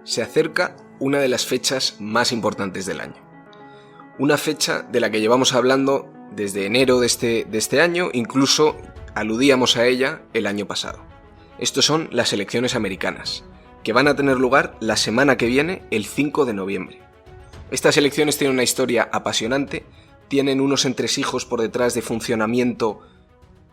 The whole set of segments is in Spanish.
se acerca una de las fechas más importantes del año. Una fecha de la que llevamos hablando desde enero de este año, incluso aludíamos a ella el año pasado. Estos son las elecciones americanas, que van a tener lugar la semana que viene, el 5 de noviembre. Estas elecciones tienen una historia apasionante, tienen unos entresijos por detrás de funcionamiento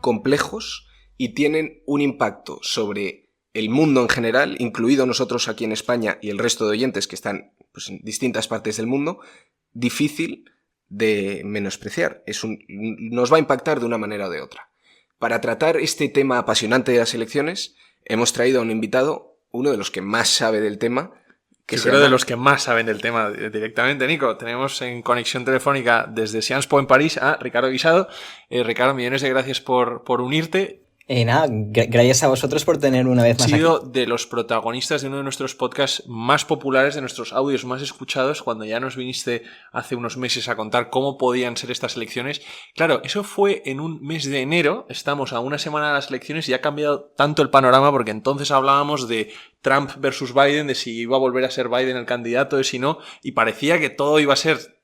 complejos y tienen un impacto sobre el mundo en general, incluido nosotros aquí en España y el resto de oyentes que están en distintas partes del mundo, difícil de menospreciar. Nos va a impactar de una manera o de otra. Para tratar este tema apasionante de las elecciones, hemos traído a un invitado, uno de los que más sabe del tema. De los que más saben del tema directamente, Nico. Tenemos en conexión telefónica desde Sciences Po en París a Ricardo Guisado. Ricardo, millones de gracias por unirte. Gracias a vosotros por tener una vez más aquí. Has sido de los protagonistas de uno de nuestros podcasts más populares, de nuestros audios más escuchados, cuando ya nos viniste hace unos meses a contar cómo podían ser estas elecciones. Claro, eso fue en un mes de enero, estamos a una semana de las elecciones y ha cambiado tanto el panorama, porque entonces hablábamos de Trump versus Biden, de si iba a volver a ser Biden el candidato, de si no, y parecía que todo iba a ser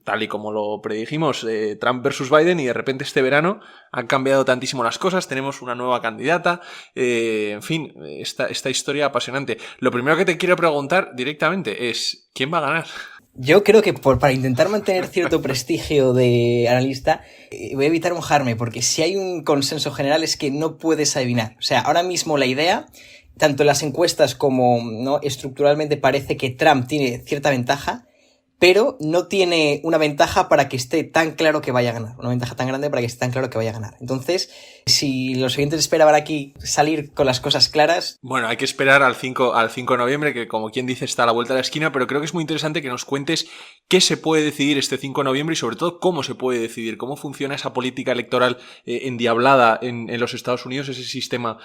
tal y como lo predijimos, Trump versus Biden, y de repente este verano han cambiado tantísimo las cosas, tenemos una nueva candidata, en fin, esta historia apasionante. Lo primero que te quiero preguntar directamente es, ¿quién va a ganar? Yo creo que para intentar mantener cierto prestigio de analista, voy a evitar mojarme, porque si hay un consenso general es que no puedes adivinar. O sea, ahora mismo la idea, tanto en las encuestas como no estructuralmente, parece que Trump tiene cierta ventaja, pero no tiene una ventaja para que esté tan claro que vaya a ganar. Una ventaja tan grande para que esté tan claro que vaya a ganar. Entonces, si los oyentes esperaban aquí salir con las cosas claras... Bueno, hay que esperar al 5 de noviembre, que como quien dice está a la vuelta de la esquina, pero creo que es muy interesante que nos cuentes qué se puede decidir este 5 de noviembre y sobre todo cómo se puede decidir, cómo funciona esa política electoral endiablada en los Estados Unidos, ese sistema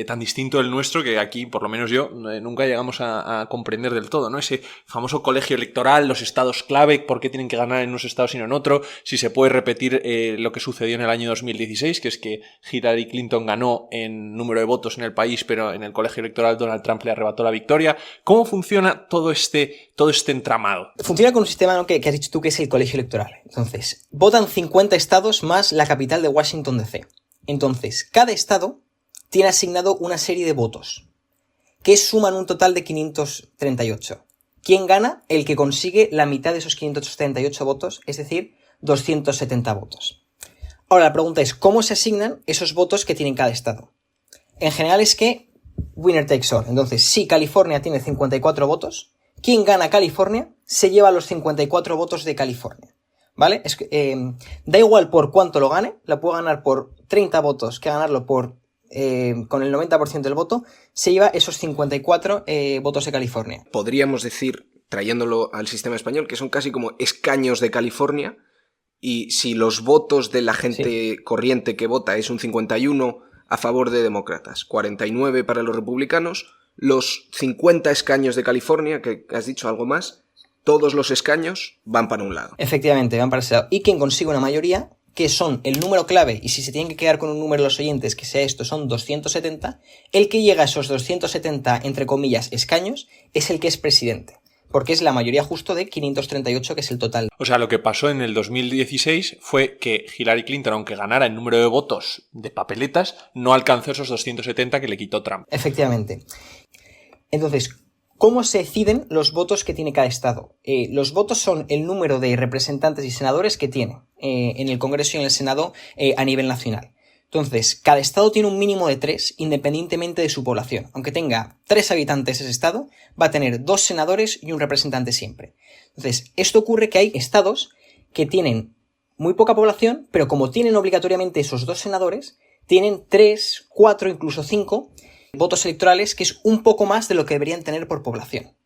tan distinto del nuestro que aquí, por lo menos yo, nunca llegamos a comprender del todo, ¿no? Ese famoso colegio electoral, los estados clave, por qué tienen que ganar en unos estados y no en otro, si se puede repetir lo que sucedió en el año 2016, que es que Hillary Clinton ganó en número de votos en el país, pero en el colegio electoral Donald Trump le arrebató la victoria. ¿Cómo funciona todo este entramado? Funciona con un sistema, ¿no?, que has dicho tú, que es el colegio electoral. Entonces, votan 50 estados más la capital de Washington DC. Entonces, cada estado tiene asignado una serie de votos que suman un total de 538. ¿Quién gana? El que consigue la mitad de esos 538 votos, es decir, 270 votos. Ahora la pregunta es, ¿cómo se asignan esos votos que tiene cada estado? En general es que winner takes all. Entonces, si California tiene 54 votos, quien gana California se lleva los 54 votos de California, ¿vale? Da igual por cuánto lo gane, la puede ganar por 30 votos que ganarlo con el 90% del voto, se lleva esos 54 votos de California. Podríamos decir, trayéndolo al sistema español, que son casi como escaños de California, y si los votos de la gente corriente que vota es un 51 a favor de demócratas, 49 para los republicanos, los 50 escaños de California, que has dicho algo más, todos los escaños van para un lado. Efectivamente, van para ese lado. Y quien consigue una mayoría, que son el número clave, y si se tienen que quedar con un número los oyentes que sea esto, son 270, el que llega a esos 270, entre comillas, escaños, es el que es presidente. Porque es la mayoría justo de 538, que es el total. O sea, lo que pasó en el 2016 fue que Hillary Clinton, aunque ganara el número de votos de papeletas, no alcanzó esos 270 que le quitó Trump. Efectivamente. Entonces, ¿cómo se deciden los votos que tiene cada estado? Los votos son el número de representantes y senadores que tiene en el Congreso y en el Senado a nivel nacional. Entonces, cada estado tiene un mínimo de 3, independientemente de su población. Aunque tenga 3 habitantes ese estado, va a tener 2 senadores y un representante siempre. Entonces, esto ocurre que hay estados que tienen muy poca población, pero como tienen obligatoriamente esos 2 senadores, tienen 3, 4, incluso 5 votos electorales, que es un poco más de lo que deberían tener por población.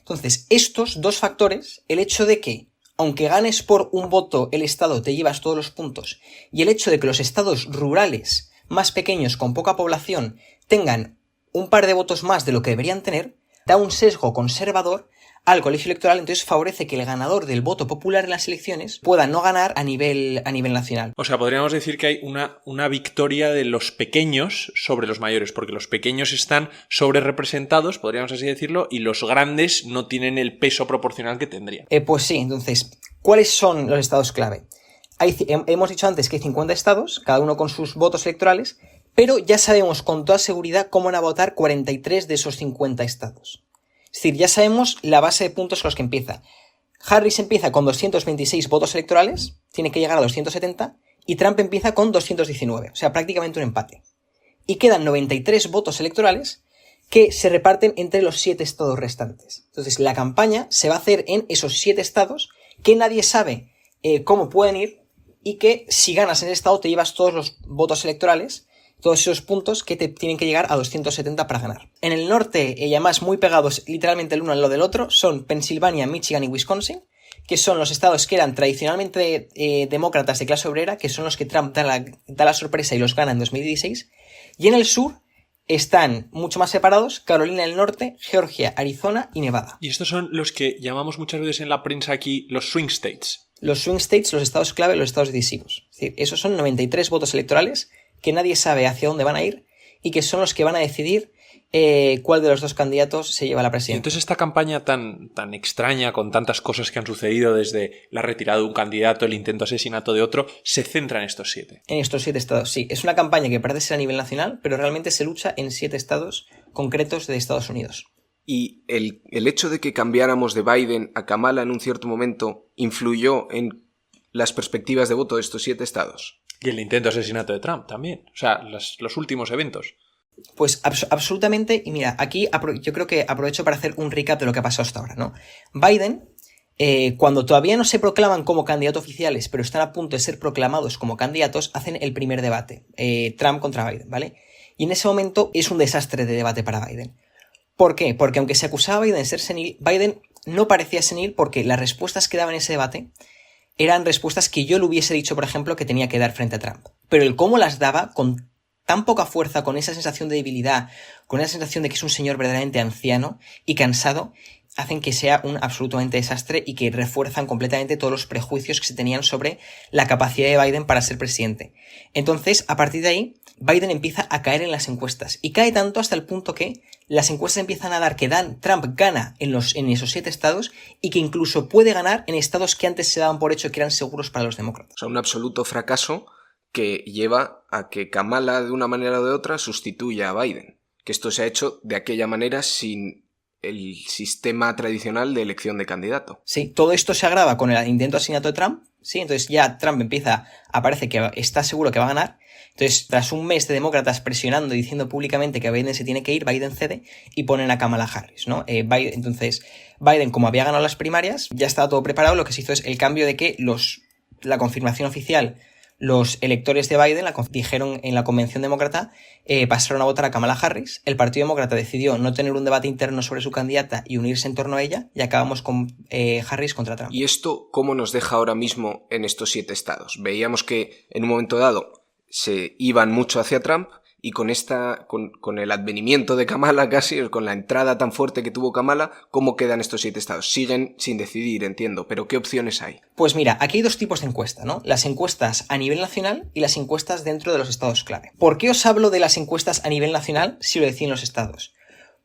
Entonces, estos dos factores, el hecho de que aunque ganes por un voto el estado te llevas todos los puntos, y el hecho de que los estados rurales más pequeños con poca población tengan un par de votos más de lo que deberían tener, da un sesgo conservador al colegio electoral, entonces favorece que el ganador del voto popular en las elecciones pueda no ganar a nivel nacional. O sea, podríamos decir que hay una victoria de los pequeños sobre los mayores, porque los pequeños están sobre representados, podríamos así decirlo, y los grandes no tienen el peso proporcional que tendrían. Pues sí, entonces, ¿cuáles son los estados clave? Hemos dicho antes que hay 50 estados, cada uno con sus votos electorales, pero ya sabemos con toda seguridad cómo van a votar 43 de esos 50 estados. Es decir, ya sabemos la base de puntos con los que empieza. Harris empieza con 226 votos electorales, tiene que llegar a 270, y Trump empieza con 219, o sea, prácticamente un empate. Y quedan 93 votos electorales que se reparten entre los 7 estados restantes. Entonces, la campaña se va a hacer en esos 7 estados que nadie sabe cómo pueden ir y que si ganas en ese estado te llevas todos los votos electorales, todos esos puntos que te tienen que llegar a 270 para ganar. En el norte, y además muy pegados literalmente el uno al lado del otro, son Pensilvania, Michigan y Wisconsin, que son los estados que eran tradicionalmente demócratas de clase obrera, que son los que Trump da la sorpresa y los gana en 2016. Y en el sur están mucho más separados Carolina del Norte, Georgia, Arizona y Nevada. Y estos son los que llamamos muchas veces en la prensa aquí los swing states. Los swing states, los estados clave, los estados decisivos. Es decir, esos son 93 votos electorales que nadie sabe hacia dónde van a ir y que son los que van a decidir cuál de los dos candidatos se lleva a la presidencia. Y entonces esta campaña tan extraña, con tantas cosas que han sucedido desde la retirada de un candidato, el intento de asesinato de otro, se centra en estos 7. En estos 7 estados, sí. Es una campaña que parece ser a nivel nacional, pero realmente se lucha en 7 estados concretos de Estados Unidos. ¿Y el hecho de que cambiáramos de Biden a Kamala en un cierto momento influyó en las perspectivas de voto de estos 7 estados? Y el intento de asesinato de Trump también. O sea, los últimos eventos. Pues absolutamente. Y mira, aquí yo creo que aprovecho para hacer un recap de lo que ha pasado hasta ahora, ¿no? Biden, cuando todavía no se proclaman como candidatos oficiales, pero están a punto de ser proclamados como candidatos, hacen el primer debate. Trump contra Biden, ¿vale? Y en ese momento es un desastre de debate para Biden. ¿Por qué? Porque aunque se acusaba a Biden de ser senil, Biden no parecía senil porque las respuestas que daba en ese debate eran respuestas que yo le hubiese dicho, por ejemplo, que tenía que dar frente a Trump. Pero el cómo las daba, con tan poca fuerza, con esa sensación de debilidad, con esa sensación de que es un señor verdaderamente anciano y cansado, hacen que sea un absolutamente desastre y que refuerzan completamente todos los prejuicios que se tenían sobre la capacidad de Biden para ser presidente. Entonces, a partir de ahí, Biden empieza a caer en las encuestas. Y cae tanto hasta el punto que las encuestas empiezan a dar que Trump gana en esos 7 estados y que incluso puede ganar en estados que antes se daban por hecho que eran seguros para los demócratas. O sea, un absoluto fracaso que lleva a que Kamala, de una manera o de otra, sustituya a Biden. Que esto se ha hecho de aquella manera sin el sistema tradicional de elección de candidato. Sí, todo esto se agrava con el intento de asesinato de Trump, ¿sí? Entonces ya Trump parece que está seguro que va a ganar. Entonces, tras un mes de demócratas presionando y diciendo públicamente que Biden se tiene que ir, Biden cede y ponen a Kamala Harris, ¿no? Entonces, Biden, como había ganado las primarias, ya estaba todo preparado, lo que se hizo es el cambio de que la confirmación oficial, los electores de Biden dijeron en la convención demócrata, pasaron a votar a Kamala Harris. El Partido Demócrata decidió no tener un debate interno sobre su candidata y unirse en torno a ella, y acabamos con Harris contra Trump. ¿Y esto cómo nos deja ahora mismo en estos 7 estados? Veíamos que en un momento dado se iban mucho hacia Trump y con el advenimiento de Kamala casi, con la entrada tan fuerte que tuvo Kamala, ¿cómo quedan estos 7 estados? Siguen sin decidir, entiendo, pero ¿qué opciones hay? Pues mira, aquí hay 2 tipos de encuesta, ¿no? Las encuestas a nivel nacional y las encuestas dentro de los estados clave. ¿Por qué os hablo de las encuestas a nivel nacional si lo decían los estados?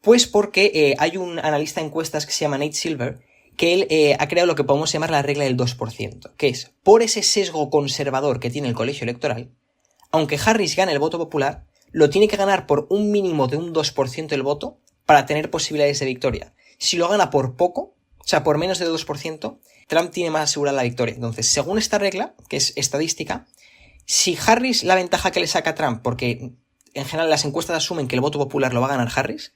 Pues porque hay un analista de encuestas que se llama Nate Silver, que él ha creado lo que podemos llamar la regla del 2%, que es, por ese sesgo conservador que tiene el colegio electoral, aunque Harris gane el voto popular, lo tiene que ganar por un mínimo de un 2% del voto para tener posibilidades de victoria. Si lo gana por poco, o sea, por menos de 2%, Trump tiene más asegurada la victoria. Entonces, según esta regla, que es estadística, si Harris, la ventaja que le saca a Trump, porque en general las encuestas asumen que el voto popular lo va a ganar Harris,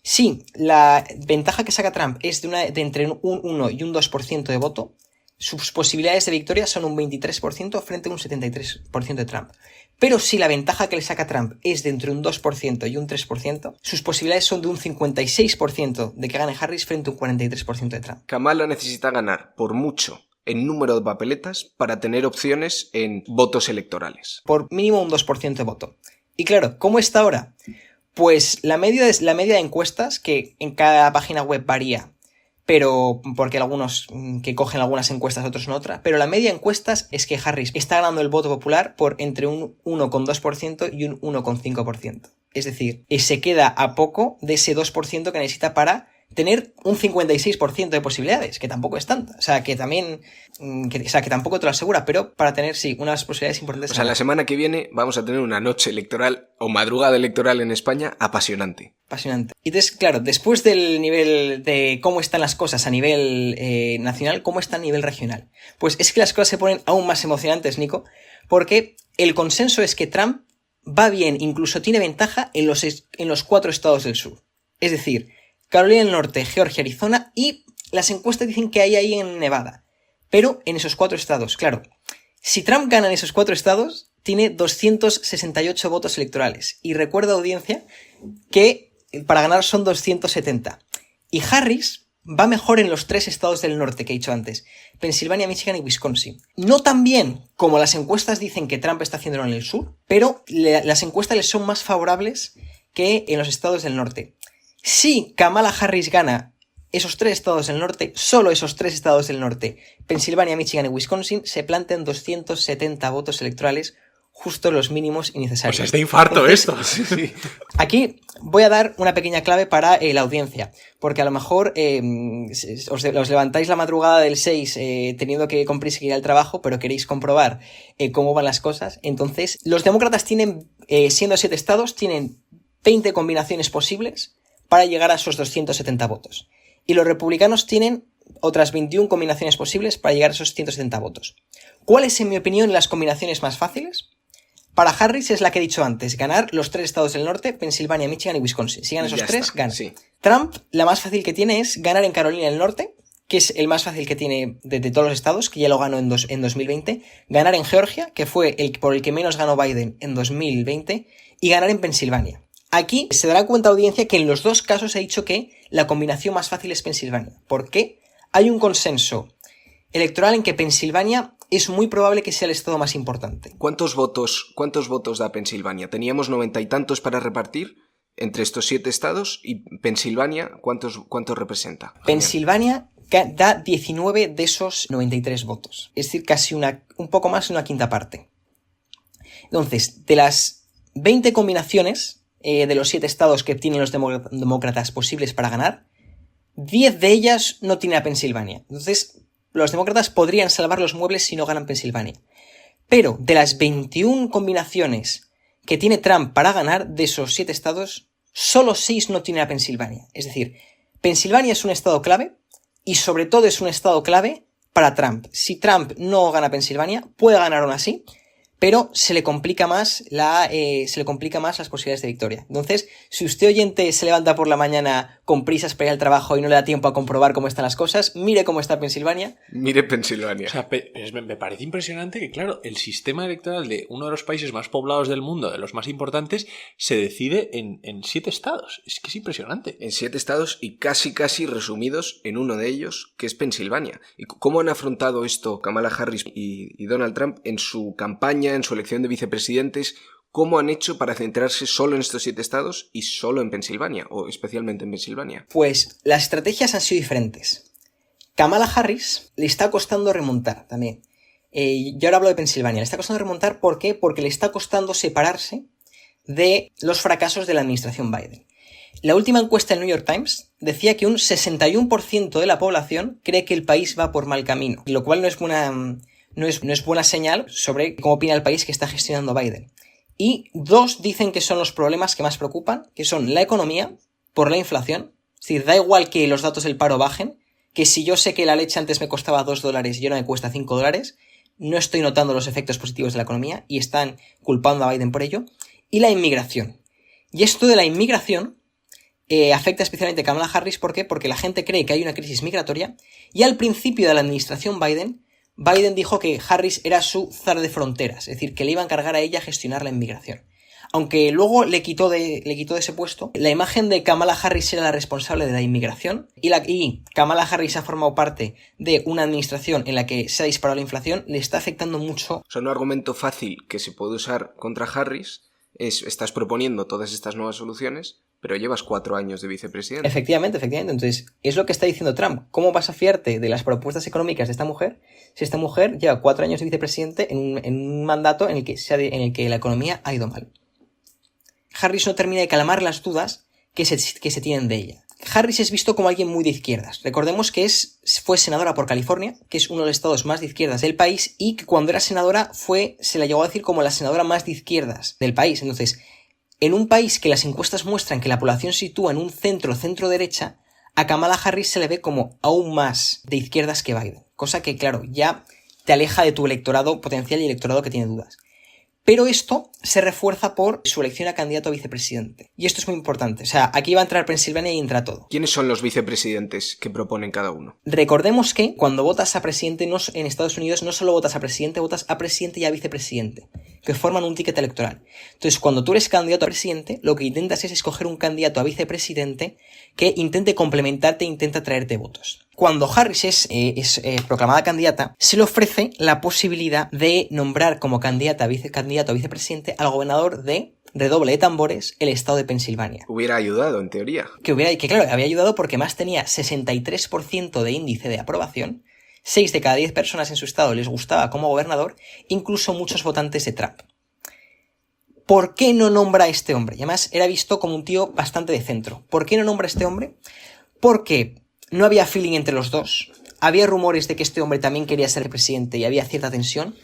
si la ventaja que saca Trump es de entre un 1 y un 2% de voto, sus posibilidades de victoria son un 23% frente a un 73% de Trump. Pero si la ventaja que le saca Trump es de entre un 2% y un 3%, sus posibilidades son de un 56% de que gane Harris frente a un 43% de Trump. Kamala necesita ganar por mucho en número de papeletas para tener opciones en votos electorales. Por mínimo un 2% de voto. Y claro, ¿cómo está ahora? Pues la media de encuestas, que en cada página web varía, pero porque algunos que cogen algunas encuestas, otros no otra, pero la media de encuestas es que Harris está ganando el voto popular por entre un 1,2% y un 1,5%. Es decir, se queda a poco de ese 2% que necesita para tener un 56% de posibilidades, que tampoco es tanto. O sea, que también, que tampoco te lo asegura, pero para tener, sí, unas posibilidades importantes. O sea, la semana que viene vamos a tener una noche electoral o madrugada electoral en España apasionante. Apasionante. Y entonces, claro, después del nivel de cómo están las cosas a nivel nacional, ¿cómo está a nivel regional? Pues es que las cosas se ponen aún más emocionantes, Nico, porque el consenso es que Trump va bien, incluso tiene ventaja en los 4 estados del sur. Es decir, Carolina del Norte, Georgia, Arizona, y las encuestas dicen que hay ahí en Nevada. Pero en esos 4 estados, claro. Si Trump gana en esos 4 estados, tiene 268 votos electorales. Y recuerda, audiencia, que para ganar son 270. Y Harris va mejor en los 3 estados del norte que he dicho antes. Pensilvania, Michigan y Wisconsin. No tan bien como las encuestas dicen que Trump está haciéndolo en el sur, pero las encuestas les son más favorables que en los estados del norte. Si Kamala Harris gana esos 3 estados del norte, solo esos 3 estados del norte, Pensilvania, Michigan y Wisconsin, se plantean 270 votos electorales, justo los mínimos innecesarios. O sea, es de infarto esto. Sí. Aquí voy a dar una pequeña clave para la audiencia, porque a lo mejor os levantáis la madrugada del 6 teniendo que con prisa ir al trabajo, pero queréis comprobar cómo van las cosas. Entonces, los demócratas tienen, siendo 7 estados, tienen 20 combinaciones posibles para llegar a esos 270 votos. Y los republicanos tienen otras 21 combinaciones posibles para llegar a esos 170 votos. ¿Cuáles, en mi opinión, las combinaciones más fáciles? Para Harris es la que he dicho antes, ganar los 3 estados del norte, Pensilvania, Michigan y Wisconsin. Si gana esos 3, gana. Sí. Trump, la más fácil que tiene es ganar en Carolina del Norte, que es el más fácil que tiene de todos los estados, que ya lo ganó en 2020. Ganar en Georgia, que fue por el que menos ganó Biden en 2020. Y ganar en Pensilvania. Aquí se dará cuenta, audiencia, que en los 2 casos he dicho que la combinación más fácil es Pensilvania. ¿Por qué? Hay un consenso electoral en que Pensilvania es muy probable que sea el estado más importante. ¿Cuántos votos da Pensilvania? Teníamos 90 y tantos para repartir entre estos 7 estados, y Pensilvania, ¿cuántos representa? Pensilvania da 19 de esos 93 votos. Es decir, casi un poco más de una quinta parte. Entonces, de las 20 combinaciones de los 7 estados que tienen los demócratas posibles para ganar, 10 de ellas no tienen a Pensilvania. Entonces, los demócratas podrían salvar los muebles si no ganan Pensilvania. Pero de las 21 combinaciones que tiene Trump para ganar, de esos 7 estados, solo 6 no tienen a Pensilvania. Es decir, Pensilvania es un estado clave y sobre todo es un estado clave para Trump. Si Trump no gana Pensilvania, puede ganar aún así, pero se le complica más las posibilidades de victoria. Entonces, si usted, oyente, se levanta por la mañana con prisas para ir al trabajo y no le da tiempo a comprobar cómo están las cosas, mire cómo está Pensilvania. Mire Pensilvania. O sea, me parece impresionante que, claro, el sistema electoral de uno de los países más poblados del mundo, de los más importantes, se decide en 7 estados. Es que es impresionante. En 7 estados y casi resumidos en uno de ellos, que es Pensilvania. ¿Y cómo han afrontado esto Kamala Harris y Donald Trump en su campaña, en su elección de vicepresidentes? ¿Cómo han hecho para centrarse solo en estos 7 estados y solo en Pensilvania, o especialmente en Pensilvania? Pues las estrategias han sido diferentes. Kamala Harris le está costando remontar también. Yo ahora hablo de Pensilvania. Le está costando remontar, ¿por qué? Porque le está costando separarse de los fracasos de la administración Biden. La última encuesta del New York Times decía que un 61% de la población cree que el país va por mal camino, lo cual no es buena señal sobre cómo opina el país que está gestionando Biden. Y 2 dicen que son los problemas que más preocupan, que son la economía, por la inflación. Es decir, da igual que los datos del paro bajen, que si yo sé que la leche antes me costaba $2 y ahora me cuesta $5, no estoy notando los efectos positivos de la economía y están culpando a Biden por ello. Y la inmigración. Y esto de la inmigración afecta especialmente a Kamala Harris. ¿Por qué? Porque la gente cree que hay una crisis migratoria y al principio de la administración Biden dijo que Harris era su zar de fronteras, es decir, que le iba a encargar a ella gestionar la inmigración. Aunque luego le quitó de ese puesto, la imagen de Kamala Harris era la responsable de la inmigración y Kamala Harris ha formado parte de una administración en la que se ha disparado la inflación, le está afectando mucho. O sea, un argumento fácil que se puede usar contra Harris es: estás proponiendo todas estas nuevas soluciones, pero llevas 4 años de vicepresidente. Efectivamente. Entonces, es lo que está diciendo Trump. ¿Cómo vas a fiarte de las propuestas económicas de esta mujer si esta mujer lleva 4 años de vicepresidente en un mandato en el que la economía ha ido mal? Harris no termina de calmar las dudas que se tienen de ella. Harris es visto como alguien muy de izquierdas. Recordemos que fue senadora por California, que es uno de los estados más de izquierdas del país, y que cuando era senadora se la llegó a decir como la senadora más de izquierdas del país. Entonces, en un país que las encuestas muestran que la población se sitúa en un centro-derecha, a Kamala Harris se le ve como aún más de izquierdas que Biden. Cosa que, claro, ya te aleja de tu electorado potencial y electorado que tiene dudas. Pero esto se refuerza por su elección a candidato a vicepresidente. Y esto es muy importante. O sea, aquí va a entrar Pensilvania y entra todo. ¿Quiénes son los vicepresidentes que proponen cada uno? Recordemos que cuando votas a presidente en Estados Unidos no solo votas a presidente y a vicepresidente, que forman un ticket electoral. Entonces, cuando tú eres candidato a presidente, lo que intentas es escoger un candidato a vicepresidente que intente complementarte e intenta traerte votos. Cuando Harris es proclamada candidata, se le ofrece la posibilidad de nombrar como candidato a vicepresidente al gobernador de, redoble de tambores, el estado de Pensilvania. Hubiera ayudado, en teoría. Que claro, había ayudado porque más tenía 63% de índice de aprobación, 6 de cada 10 personas en su estado les gustaba como gobernador, incluso muchos votantes de Trump. ¿Por qué no nombra a este hombre? Y además era visto como un tío bastante de centro. ¿Por qué no nombra a este hombre? Porque no había feeling entre los dos. Había rumores de que este hombre también quería ser presidente y había cierta tensión.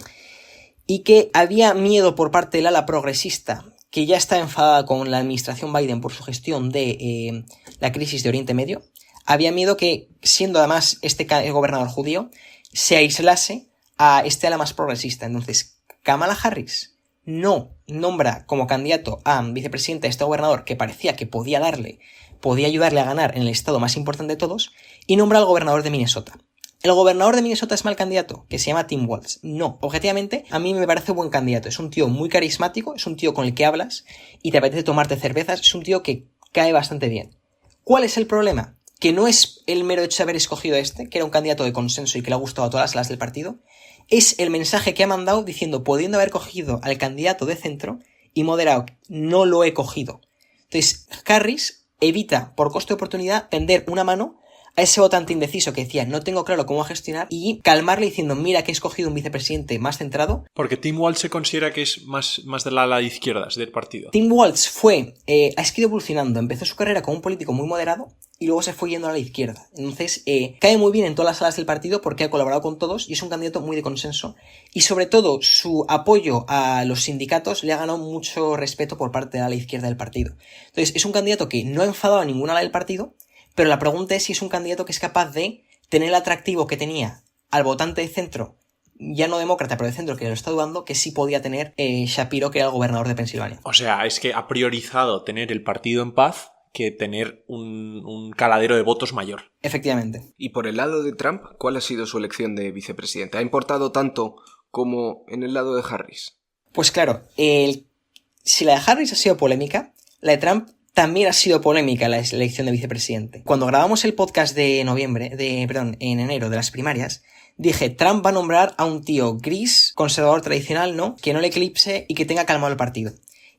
Y que había miedo por parte del ala progresista, que ya está enfadada con la administración Biden por su gestión de la crisis de Oriente Medio. Había miedo que, siendo además el gobernador judío, se aislase a este ala más progresista. Entonces, Kamala Harris no nombra como candidato a vicepresidente a este gobernador que parecía que podía ayudarle a ganar en el estado más importante de todos, y nombra al gobernador de Minnesota. ¿El gobernador de Minnesota es mal candidato? Que se llama Tim Walz. No, objetivamente a mí me parece buen candidato. Es un tío muy carismático, es un tío con el que hablas y te apetece tomarte cervezas, es un tío que cae bastante bien. ¿Cuál es el problema? Que no es el mero hecho de haber escogido que era un candidato de consenso y que le ha gustado a todas las alas del partido, es el mensaje que ha mandado diciendo, pudiendo haber cogido al candidato de centro y moderado, no lo he cogido. Entonces, Harris evita, por coste de oportunidad, tender una mano a ese votante indeciso que decía, no tengo claro cómo gestionar, y calmarle diciendo, mira que he escogido un vicepresidente más centrado. Porque Tim Walz se considera que es más de la ala de izquierdas del partido. Tim Walz ha ido evolucionando, empezó su carrera como un político muy moderado y luego se fue yendo a la izquierda. Entonces, cae muy bien en todas las alas del partido porque ha colaborado con todos y es un candidato muy de consenso. Y sobre todo, su apoyo a los sindicatos le ha ganado mucho respeto por parte de la ala izquierda del partido. Entonces, es un candidato que no ha enfadado a ninguna ala del partido, pero la pregunta es si es un candidato que es capaz de tener el atractivo que tenía al votante de centro, ya no demócrata, pero de centro, que lo está dudando, que sí podía tener Shapiro, que era el gobernador de Pensilvania. O sea, es que ha priorizado tener el partido en paz que tener un caladero de votos mayor. Efectivamente. Y por el lado de Trump, ¿cuál ha sido su elección de vicepresidente? ¿Ha importado tanto como en el lado de Harris? Pues claro, si la de Harris ha sido polémica, la de Trump también ha sido polémica la elección de vicepresidente. Cuando grabamos el podcast en enero de las primarias, dije, Trump va a nombrar a un tío gris, conservador tradicional, ¿no? Que no le eclipse y que tenga calmado el partido.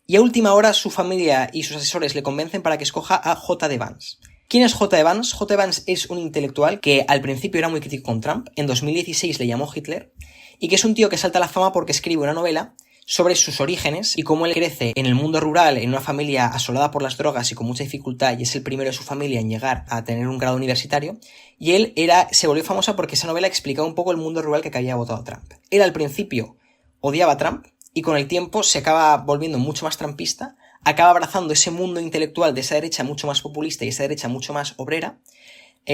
Y a última hora su familia y sus asesores le convencen para que escoja a J.D. Vance. ¿Quién es J.D. Vance? J.D. Vance es un intelectual que al principio era muy crítico con Trump, en 2016 le llamó Hitler, y que es un tío que salta a la fama porque escribe una novela sobre sus orígenes y cómo él crece en el mundo rural, en una familia asolada por las drogas y con mucha dificultad, y es el primero de su familia en llegar a tener un grado universitario, y él se volvió famosa porque esa novela explicaba un poco el mundo rural que había votado Trump. Él al principio odiaba a Trump, y con el tiempo se acaba volviendo mucho más trumpista, acaba abrazando ese mundo intelectual de esa derecha mucho más populista y esa derecha mucho más obrera,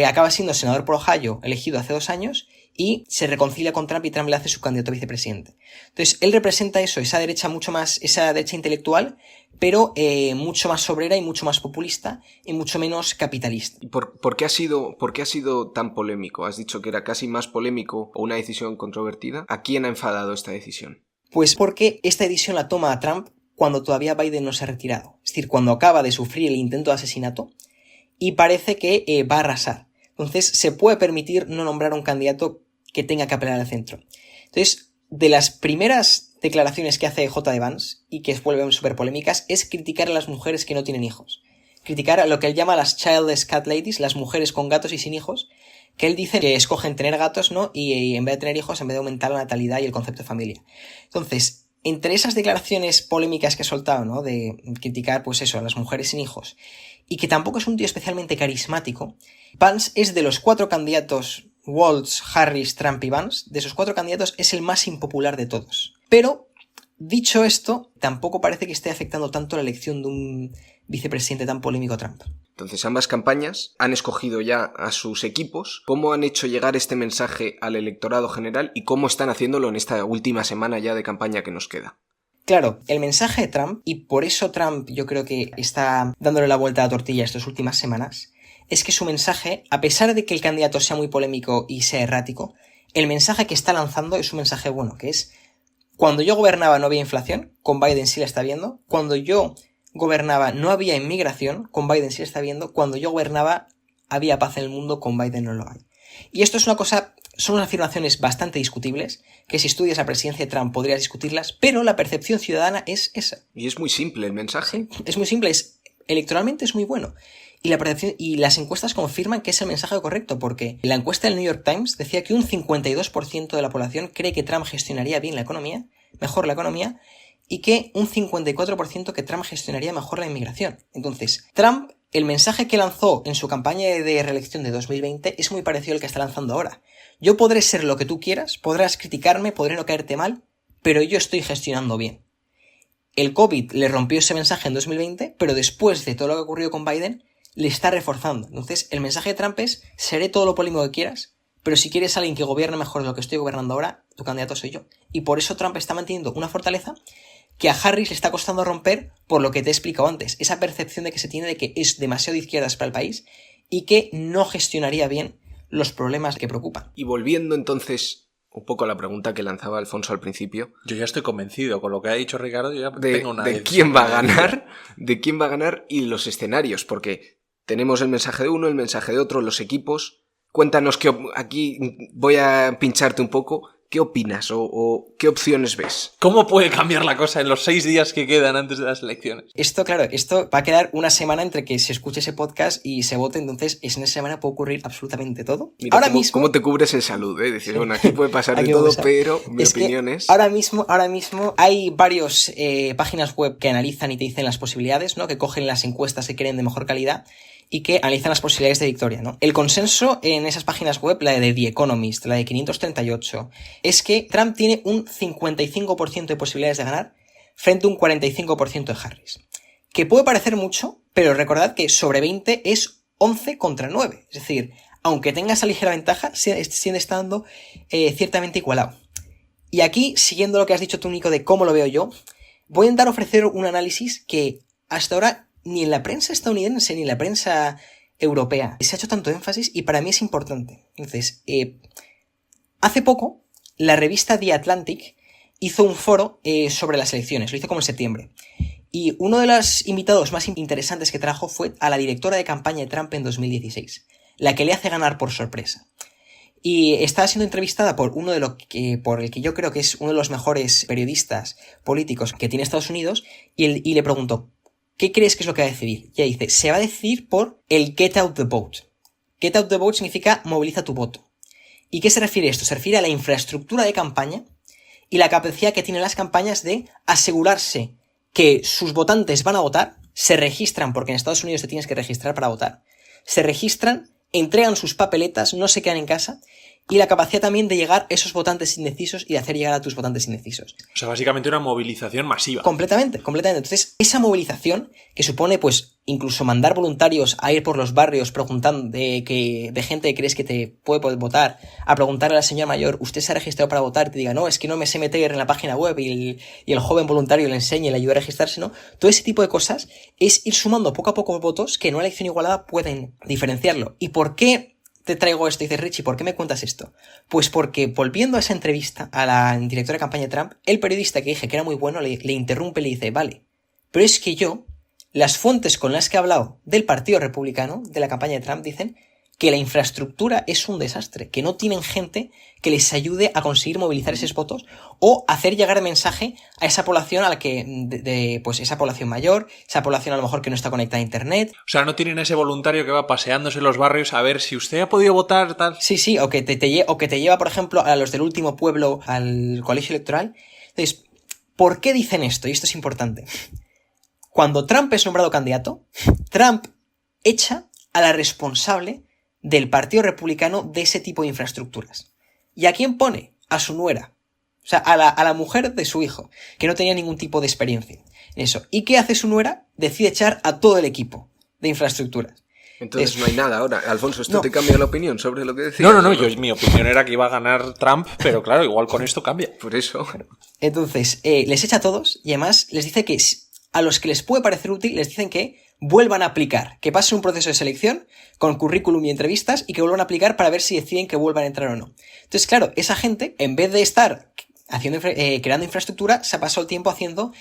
acaba siendo senador por Ohio, elegido hace 2 años, y se reconcilia con Trump y Trump le hace su candidato a vicepresidente. Entonces, él representa eso, esa derecha intelectual, pero mucho más obrera y mucho más populista y mucho menos capitalista. ¿Y por qué ha sido tan polémico? Has dicho que era casi más polémico o una decisión controvertida. ¿A quién ha enfadado esta decisión? Pues porque esta decisión la toma a Trump cuando todavía Biden no se ha retirado. Es decir, cuando acaba de sufrir el intento de asesinato y parece que va a arrasar. Entonces, se puede permitir no nombrar a un candidato que tenga que apelar al centro. Entonces, de las primeras declaraciones que hace J.D. Vance y que vuelven súper polémicas es criticar a las mujeres que no tienen hijos. criticar a lo que él llama las childless cat ladies, las mujeres con gatos y sin hijos, que él dice que escogen tener gatos, ¿no? Y en vez de tener hijos, en vez de aumentar la natalidad y el concepto de familia. Entonces, entre esas declaraciones polémicas que he soltado, ¿no? De criticar, pues eso, a las mujeres sin hijos, y que tampoco es un tío especialmente carismático, Vance es de los 4 candidatos, Walz, Harris, Trump y Vance, de esos 4 candidatos es el más impopular de todos. Pero, dicho esto, tampoco parece que esté afectando tanto la elección de un vicepresidente tan polémico a Trump. Entonces, ambas campañas han escogido ya a sus equipos. ¿Cómo han hecho llegar este mensaje al electorado general y cómo están haciéndolo en esta última semana ya de campaña que nos queda? Claro, el mensaje de Trump, y por eso Trump yo creo que está dándole la vuelta a la tortilla estas últimas semanas, es que su mensaje, a pesar de que el candidato sea muy polémico y sea errático, el mensaje que está lanzando es un mensaje bueno, que es: cuando yo gobernaba no había inflación, con Biden sí la está viendo; cuando yo gobernaba no había inmigración, con Biden sí la está viendo; cuando yo gobernaba había paz en el mundo, con Biden no lo hay. Y esto es una cosa, son unas afirmaciones bastante discutibles, que si estudias la presidencia de Trump podrías discutirlas, pero la percepción ciudadana es esa. Y es muy simple el mensaje. Sí, es muy simple, electoralmente es muy bueno. Y la percepción, y las encuestas confirman que es el mensaje correcto, porque la encuesta del New York Times decía que un 52% de la población cree que Trump gestionaría bien la economía, mejor la economía, y que un 54% que Trump gestionaría mejor la inmigración. Entonces, Trump, el mensaje que lanzó en su campaña de reelección de 2020 es muy parecido al que está lanzando ahora. Yo podré ser lo que tú quieras, podrás criticarme, podré no caerte mal, pero yo estoy gestionando bien. El COVID le rompió ese mensaje en 2020, pero después de todo lo que ocurrió con Biden, le está reforzando. Entonces, el mensaje de Trump es: seré todo lo polémico que quieras, pero si quieres a alguien que gobierne mejor de lo que estoy gobernando ahora, tu candidato soy yo. Y por eso Trump está manteniendo una fortaleza que a Harris le está costando romper, por lo que te he explicado antes. Esa percepción de que se tiene de que es demasiado de izquierdas para el país y que no gestionaría bien los problemas que preocupan. Y volviendo entonces un poco a la pregunta que lanzaba Alfonso al principio. Yo ya estoy convencido, con lo que ha dicho Ricardo, yo ya tengo una de quién va a ganar, de quién va a ganar y los escenarios, porque tenemos el mensaje de uno, el mensaje de otro, los equipos. Cuéntanos, aquí voy a pincharte un poco. ¿Qué opinas o qué opciones ves? ¿Cómo puede cambiar la cosa en los 6 días que quedan antes de las elecciones? Esto va a quedar una semana entre que se escuche ese podcast y se vote, entonces en esa semana puede ocurrir absolutamente todo. Mira, ¿cómo te cubres en salud? Decir, sí. Bueno, aquí puede pasar de todo, pero mi opinión es... Ahora mismo hay varios páginas web que analizan y te dicen las posibilidades, ¿no? Que cogen las encuestas que creen de mejor calidad y que analizan las posibilidades de victoria, ¿no? El consenso en esas páginas web, la de The Economist, la de 538, es que Trump tiene un 55% de posibilidades de ganar frente a un 45% de Harris. Que puede parecer mucho, pero recordad que sobre 20 es 11 contra 9. Es decir, aunque tenga esa ligera ventaja, sigue estando ciertamente igualado. Y aquí, siguiendo lo que has dicho tú, Nico, de cómo lo veo yo, voy a intentar ofrecer un análisis que hasta ahora ni en la prensa estadounidense ni en la prensa europea se ha hecho tanto énfasis y para mí es importante. Entonces, hace poco, la revista The Atlantic hizo un foro sobre las elecciones, lo hizo como en septiembre. Y uno de los invitados más interesantes que trajo fue a la directora de campaña de Trump en 2016, la que le hace ganar por sorpresa. Y estaba siendo entrevistada por por el que yo creo que es uno de los mejores periodistas políticos que tiene Estados Unidos, y le preguntó: ¿qué crees que es lo que va a decidir? Y ella dice: se va a decidir por el get out the vote. Get out the vote significa moviliza tu voto. ¿Y qué se refiere a esto? Se refiere a la infraestructura de campaña y la capacidad que tienen las campañas de asegurarse que sus votantes van a votar, se registran, porque en Estados Unidos te tienes que registrar para votar, se registran, entregan sus papeletas, no se quedan en casa, y la capacidad también de llegar a esos votantes indecisos y de hacer llegar a tus votantes indecisos. O sea, básicamente una movilización masiva. Completamente. Entonces, esa movilización, que supone, pues, incluso mandar voluntarios a ir por los barrios preguntando de gente que crees que te puede votar, a preguntarle a la señora mayor: ¿usted se ha registrado para votar? Y te diga: no, es que no me sé meter en la página web, y el joven voluntario le enseña y le ayuda a registrarse, ¿no? Todo ese tipo de cosas es ir sumando poco a poco votos que en una elección igualada pueden diferenciarlo. ¿Y por qué te traigo esto? Dices: Richie, ¿por qué me cuentas esto? Pues porque, volviendo a esa entrevista a la directora de campaña de Trump, el periodista que dije que era muy bueno le interrumpe y le dice: vale, pero es que las fuentes con las que he hablado del Partido Republicano, de la campaña de Trump, dicen que la infraestructura es un desastre, que no tienen gente que les ayude a conseguir movilizar esos votos o hacer llegar el mensaje a esa población a la que, pues esa población mayor, esa población a lo mejor que no está conectada a internet. O sea, no tienen ese voluntario que va paseándose en los barrios a ver si usted ha podido votar, tal. Sí, o que te lleva, por ejemplo, a los del último pueblo al colegio electoral. Entonces, ¿por qué dicen esto? Y esto es importante. Cuando Trump es nombrado candidato, Trump echa a la responsable del Partido Republicano de ese tipo de infraestructuras. ¿Y a quién pone? A su nuera. O sea, a la mujer de su hijo, que no tenía ningún tipo de experiencia en eso. ¿Y qué hace su nuera? Decide echar a todo el equipo de infraestructuras. Entonces no hay nada ahora. Alfonso, ¿esto te cambia la opinión sobre lo que decías? No, mi opinión era que iba a ganar Trump, pero claro, igual con esto cambia. Por eso. Entonces, les echa a todos y además les dice que a los que les puede parecer útil les dicen que vuelvan a aplicar, que pasen un proceso de selección con currículum y entrevistas y que vuelvan a aplicar para ver si deciden que vuelvan a entrar o no. Entonces, claro, esa gente, en vez de estar creando infraestructura, se ha pasado el tiempo haciendo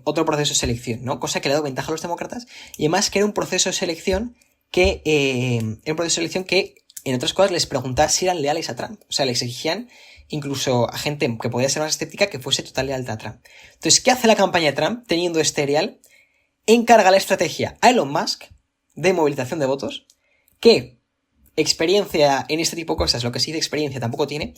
otro proceso de selección, ¿no? Cosa que le ha dado ventaja a los demócratas y además que era un proceso de selección que, en otras cosas, les preguntaba si eran leales a Trump. O sea, le exigían incluso a gente que podía ser más escéptica que fuese total leal a Trump. Entonces, ¿qué hace la campaña de Trump teniendo este real? Encarga la estrategia a Elon Musk de movilización de votos, que experiencia en este tipo de cosas, lo que sí de experiencia tampoco tiene,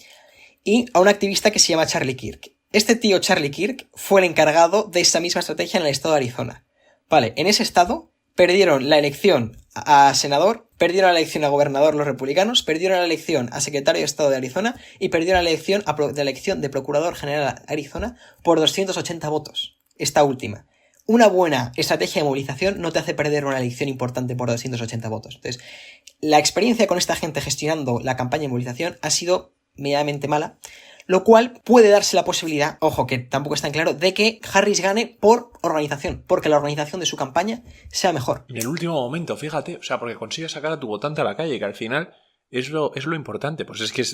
y a un activista que se llama Charlie Kirk. Este tío Charlie Kirk fue el encargado de esa misma estrategia en el estado de Arizona. Vale, en ese estado perdieron la elección a senador, perdieron la elección a gobernador los republicanos, perdieron la elección a secretario de Estado de Arizona y perdieron la elección de procurador general de Arizona por 280 votos. Esta última. Una buena estrategia de movilización no te hace perder una elección importante por 280 votos. Entonces, la experiencia con esta gente gestionando la campaña de movilización ha sido medianamente mala, lo cual puede darse la posibilidad, ojo que tampoco es tan claro, de que Harris gane por organización, porque la organización de su campaña sea mejor. En el último momento, fíjate, o sea, porque consigues sacar a tu votante a la calle, que al final es lo importante. Pues es que,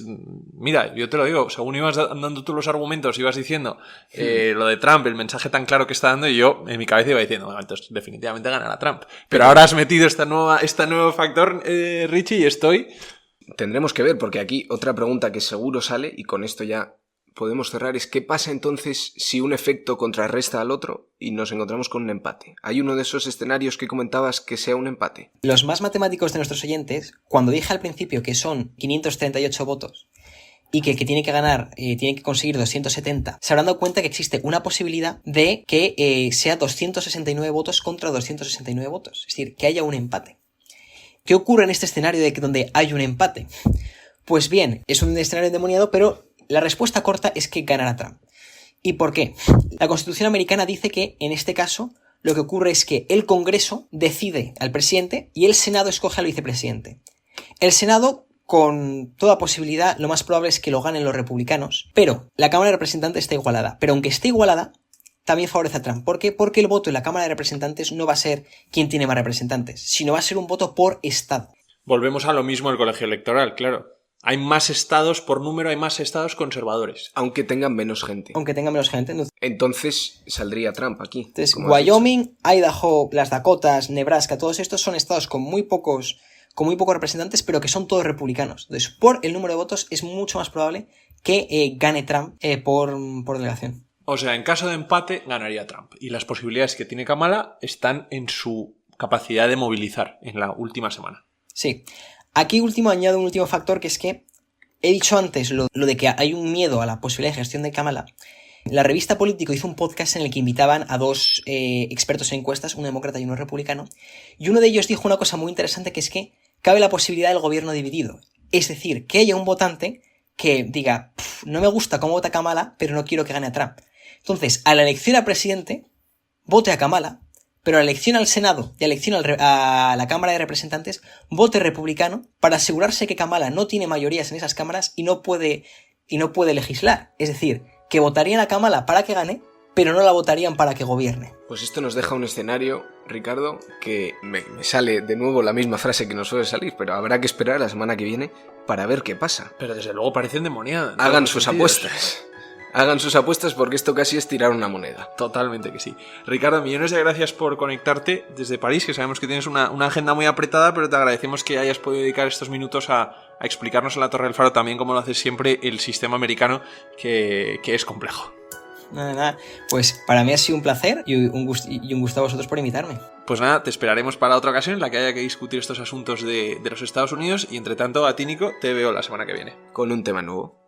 mira, yo te lo digo, según ibas dando tú los argumentos, ibas diciendo lo de Trump, el mensaje tan claro que está dando, y yo en mi cabeza iba diciendo, bueno, entonces definitivamente ganará Trump. Pero ahora has metido este nuevo factor, Richie, y estoy... Tendremos que ver, porque aquí otra pregunta que seguro sale, y con esto ya podemos cerrar, es ¿qué pasa entonces si un efecto contrarresta al otro y nos encontramos con un empate? ¿Hay uno de esos escenarios que comentabas que sea un empate? Los más matemáticos de nuestros oyentes, cuando dije al principio que son 538 votos y que tiene que ganar, tiene que conseguir 270, se habrán dado cuenta que existe una posibilidad de que sea 269 votos contra 269 votos, es decir, que haya un empate. ¿Qué ocurre en este escenario donde hay un empate? Pues bien, es un escenario endemoniado, pero la respuesta corta es que ganará Trump. ¿Y por qué? La Constitución americana dice que, en este caso, lo que ocurre es que el Congreso decide al presidente y el Senado escoge al vicepresidente. El Senado, con toda posibilidad, lo más probable es que lo ganen los republicanos, pero la Cámara de Representantes está igualada. Pero aunque esté igualada, también favorece a Trump. ¿Por qué? Porque el voto en la Cámara de Representantes no va a ser quien tiene más representantes, sino va a ser un voto por estado. Volvemos a lo mismo del colegio electoral, claro. Hay más estados por número, hay más estados conservadores. Aunque tengan menos gente. Entonces saldría Trump aquí. Entonces, Wyoming, Idaho, las Dakotas, Nebraska, todos estos son estados con muy pocos representantes, pero que son todos republicanos. Entonces, por el número de votos es mucho más probable que gane Trump por delegación. O sea, en caso de empate, ganaría Trump. Y las posibilidades que tiene Kamala están en su capacidad de movilizar en la última semana. Sí. Aquí añado un último factor, que es que he dicho antes lo de que hay un miedo a la posibilidad de gestión de Kamala. La revista Político hizo un podcast en el que invitaban a dos expertos en encuestas, un demócrata y uno republicano, y uno de ellos dijo una cosa muy interesante, que es que cabe la posibilidad del gobierno dividido. Es decir, que haya un votante que diga, no me gusta cómo vota Kamala, pero no quiero que gane a Trump. Entonces, a la elección a presidente, vote a Kamala, pero a la elección al Senado y a la elección a la Cámara de Representantes, vote republicano para asegurarse que Kamala no tiene mayorías en esas cámaras y no puede legislar. Es decir, que votarían a Kamala para que gane, pero no la votarían para que gobierne. Pues esto nos deja un escenario, Ricardo, que me sale de nuevo la misma frase que nos suele salir, pero habrá que esperar la semana que viene para ver qué pasa. Pero desde luego parece endemoniada. Hagan sus apuestas. Hagan sus apuestas porque esto casi es tirar una moneda. Totalmente que sí. Ricardo, millones de gracias por conectarte desde París, que sabemos que tienes una agenda muy apretada, pero te agradecemos que hayas podido dedicar estos minutos a explicarnos en la Torre del Faro también, como lo haces siempre, el sistema americano, que es complejo. Nada. Pues para mí ha sido un placer y un gusto a vosotros por invitarme. Pues nada, te esperaremos para otra ocasión en la que haya que discutir estos asuntos de los Estados Unidos y entre tanto a ti, Nico, te veo la semana que viene. Con un tema nuevo.